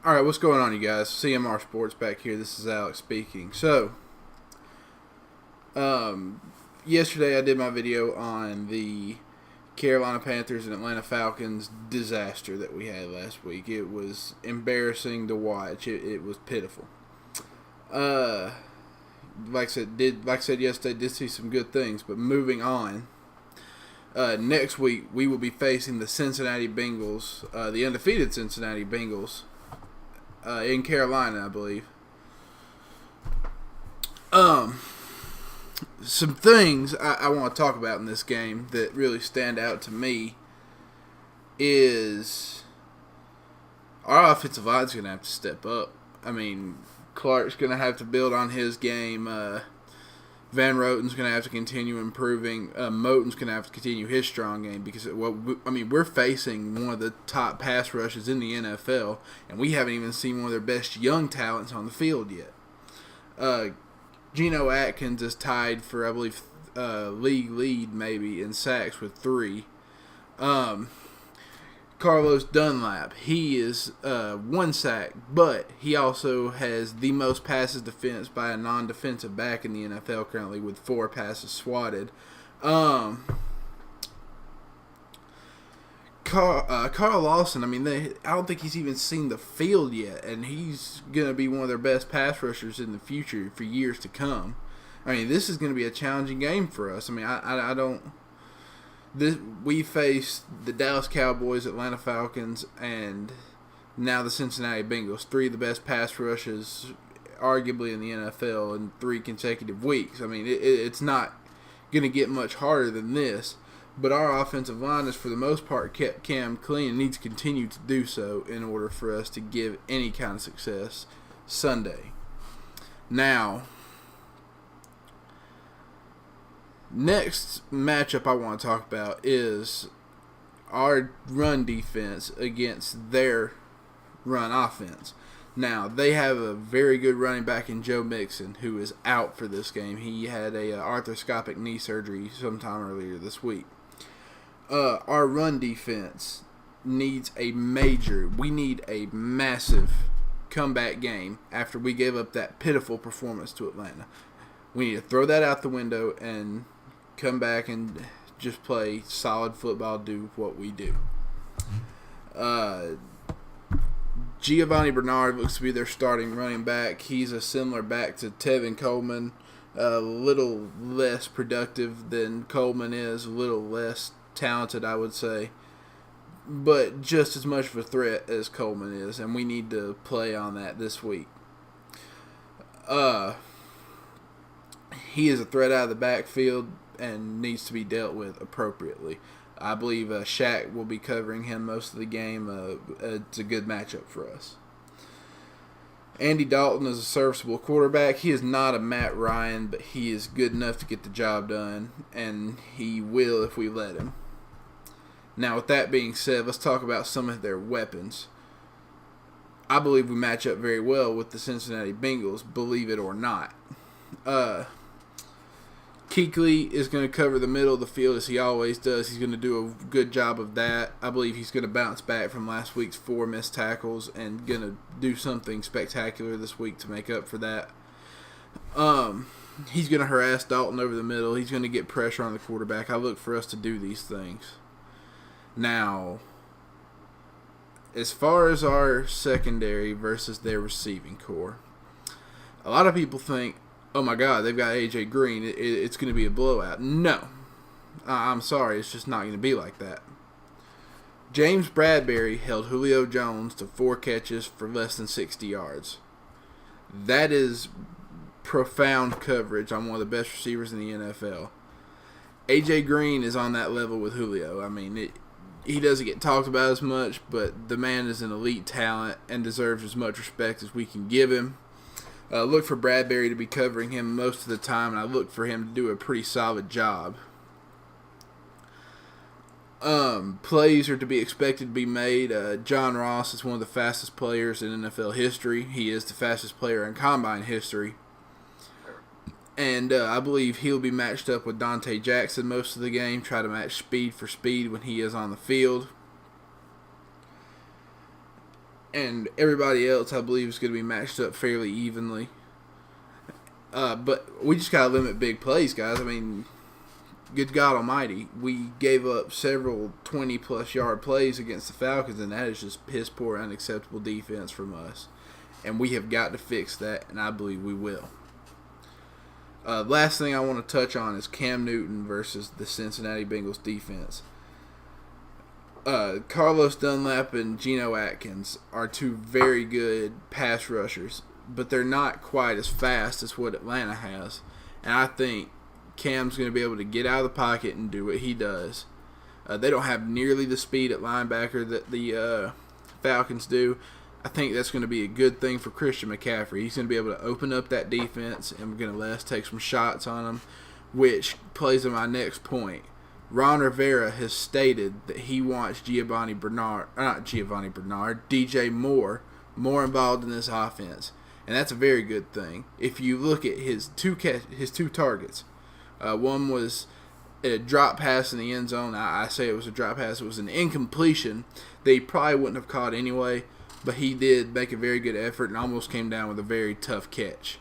All right, what's going on, you guys? CMR Sports back here. This is Alex speaking. Um, Yesterday I did my video on the Carolina Panthers and Atlanta Falcons disaster that we had last week. It was embarrassing to watch. It was pitiful. Uh, like I said yesterday, did see some good things. But moving on, next week we will be facing the Cincinnati Bengals, the undefeated Cincinnati Bengals. In Carolina, I believe. Some things I want to talk about in this game that really stand out to me is our offensive line's going to have to step up. I mean, Clark's going to have to build on his game. Van Roten's going to have to continue improving. Moton's going to have to continue his strong game because we're facing one of the top pass rushes in the NFL, and we haven't even seen one of their best young talents on the field yet. Geno Atkins is tied for, I believe, league lead maybe in sacks with 3. Carlos Dunlap, he is 1 sack, but he also has the most passes defensed by a non-defensive back in the NFL currently with 4 passes swatted. Carl Lawson, I don't think he's even seen the field yet, and he's going to be one of their best pass rushers in the future for years to come. This is going to be a challenging game for us. We faced the Dallas Cowboys, Atlanta Falcons, and now the Cincinnati Bengals. 3 of the best pass rushes, arguably, in the NFL in 3 consecutive weeks. It's not going to get much harder than this. But our offensive line has, for the most part, kept Cam clean and needs to continue to do so in order for us to give any kind of success Sunday. Now, next matchup I want to talk about is our run defense against their run offense. Now, they have a very good running back in Joe Mixon, who is out for this game. He had a arthroscopic knee surgery sometime earlier this week. Our run defense needs we need a massive comeback game after we gave up that pitiful performance to Atlanta. We need to throw that out the window and come back and just play solid football, do what we do. Giovanni Bernard looks to be their starting running back. He's a similar back to Tevin Coleman, a little less productive than Coleman is, a little less talented, I would say, but just as much of a threat as Coleman is, and we need to play on that this week. He is a threat out of the backfield and needs to be dealt with appropriately. I believe Shaq will be covering him most of the game. It's a good matchup for us. Andy Dalton is a serviceable quarterback. He is not a Matt Ryan, but he is good enough to get the job done, and he will if we let him. Now, with that being said, let's talk about some of their weapons. I believe we match up very well with the Cincinnati Bengals, believe it or not. Kuechly is going to cover the middle of the field as he always does. He's going to do a good job of that. I believe he's going to bounce back from last week's 4 missed tackles and going to do something spectacular this week to make up for that. He's going to harass Dalton over the middle. He's going to get pressure on the quarterback. I look for us to do these things. Now, as far as our secondary versus their receiving core, a lot of people think, oh my God, they've got A.J. Green, it's going to be a blowout. No. I'm sorry, it's just not going to be like that. James Bradbury held Julio Jones to 4 catches for less than 60 yards. That is profound coverage on one of the best receivers in the NFL. A.J. Green is on that level with Julio. He doesn't get talked about as much, but the man is an elite talent and deserves as much respect as we can give him. Look for Bradbury to be covering him most of the time, and I look for him to do a pretty solid job. Plays are to be expected to be made. John Ross is one of the fastest players in NFL history. He is the fastest player in Combine history. And I believe he'll be matched up with Dante Jackson most of the game, try to match speed for speed when he is on the field. and everybody else, I believe, is going to be matched up fairly evenly. But we just got to limit big plays, guys. I mean, good God Almighty, we gave up several 20-plus yard plays against the Falcons, and that is just piss poor, unacceptable defense from us. And we have got to fix that, and I believe we will. Last thing I want to touch on is Cam Newton versus the Cincinnati Bengals defense. Carlos Dunlap and Geno Atkins are two very good pass rushers, but they're not quite as fast as what Atlanta has. And I think Cam's going to be able to get out of the pocket and do what he does. They don't have nearly the speed at linebacker that the Falcons do. I think that's going to be a good thing for Christian McCaffrey. He's going to be able to open up that defense, and we're going to let us take some shots on him, which plays to my next point. Ron Rivera has stated that he wants DJ Moore more involved in this offense, and that's a very good thing. If you look at his two targets, one was a drop pass in the end zone. I say it was a drop pass. It was an incompletion that he probably wouldn't have caught anyway, but he did make a very good effort and almost came down with a very tough catch.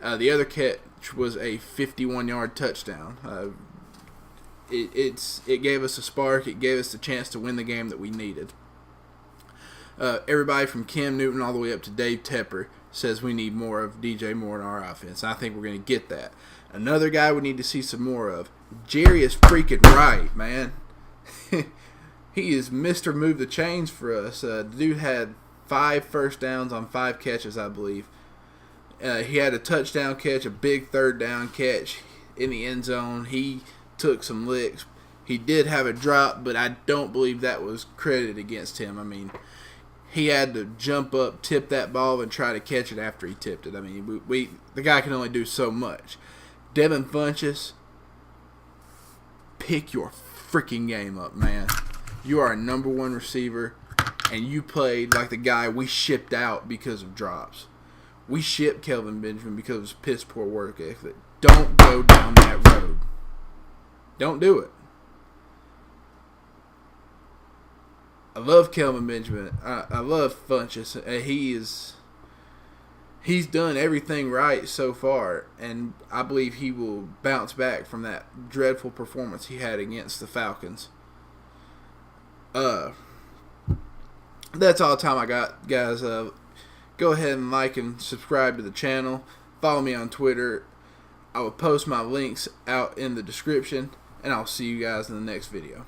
The other catch was a 51-yard touchdown. It gave us a spark. It gave us the chance to win the game that we needed. Everybody from Cam Newton all the way up to Dave Tepper says we need more of DJ Moore in our offense. And I think we're going to get that. Another guy we need to see some more of, Jerry is freaking right, man. He is Mr. Move the Chains for us. The dude had 5 first downs on 5 catches, I believe. He had a touchdown catch, a big third down catch in the end zone. He took some licks. He did have a drop, but I don't believe that was credited against him. I mean, he had to jump up, tip that ball, and try to catch it after he tipped it. I mean, the guy can only do so much. Devin Funchess, pick your freaking game up, man. You are a number 1 receiver, and you played like the guy we shipped out because of drops. We shipped Kelvin Benjamin because of his piss poor work ethic. Don't go down that road. Don't do it. I love Kelvin Benjamin. I love Funchess. He's done everything right so far, and I believe he will bounce back from that dreadful performance he had against the Falcons. That's all the time I got, guys. Go ahead and like and subscribe to the channel. Follow me on Twitter. I will post my links out in the description, and I'll see you guys in the next video.